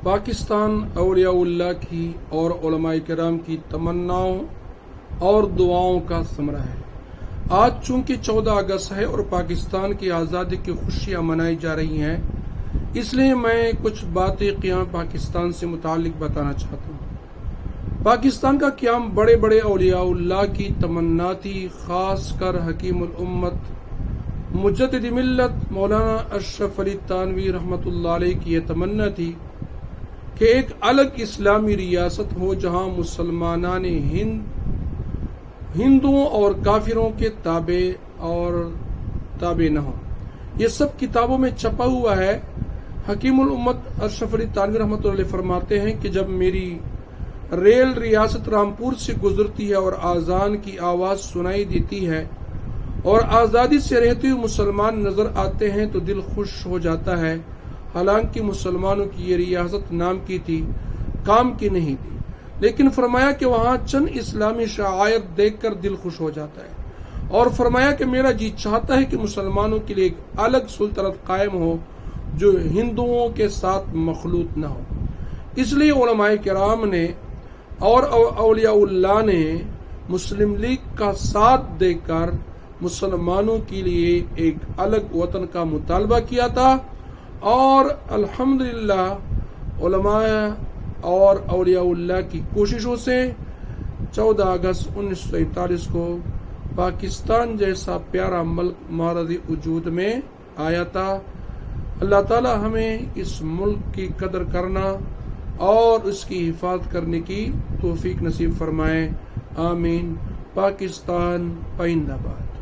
پاکستان اولیاء اللہ کی اور علماء کرام کی تمناؤں اور دعاؤں کا ثمرہ ہے۔ آج چونکہ 14 اگست ہے اور پاکستان کی آزادی کی خوشیاں منائی جا رہی ہیں، اس لیے میں کچھ باتیں قیام پاکستان سے متعلق بتانا چاہتا ہوں۔ پاکستان کا قیام بڑے بڑے اولیاء اللہ کی تمنا تھی، خاص کر حکیم الامت مجدد ملت مولانا اشرف علی تھانوی رحمۃ اللہ علیہ کی یہ تمنا تھی کہ ایک الگ اسلامی ریاست ہو جہاں مسلمانان ہندوؤں اور کافروں کے تابع نہ ہو۔ یہ سب کتابوں میں چھپا ہوا ہے۔ حکیم الامت اشرف علی تھانوی رحمۃ اللہ علیہ فرماتے ہیں کہ جب میری ریل ریاست رامپور سے گزرتی ہے اور آذان کی آواز سنائی دیتی ہے اور آزادی سے رہتے ہوئے مسلمان نظر آتے ہیں تو دل خوش ہو جاتا ہے۔ حالانکہ مسلمانوں کی یہ ریاست نام کی تھی، کام کی نہیں تھی، لیکن فرمایا کہ وہاں چند اسلامی شعائر دیکھ کر دل خوش ہو جاتا ہے، اور فرمایا کہ میرا جی چاہتا ہے کہ مسلمانوں کے لیے ایک الگ سلطنت قائم ہو جو ہندوؤں کے ساتھ مخلوط نہ ہو۔ اس لیے علماء کرام نے اور اولیاء اللہ نے مسلم لیگ کا ساتھ دے کر مسلمانوں کے لیے ایک الگ وطن کا مطالبہ کیا تھا، اور الحمدللہ علماء اور اولیاء اللہ کی کوششوں سے 14 اگست 1947 کو پاکستان جیسا پیارا ملک معرض وجود میں آیا تھا۔ اللہ تعالی ہمیں اس ملک کی قدر کرنا اور اس کی حفاظت کرنے کی توفیق نصیب فرمائے، آمین۔ پاکستان پائندہ باد۔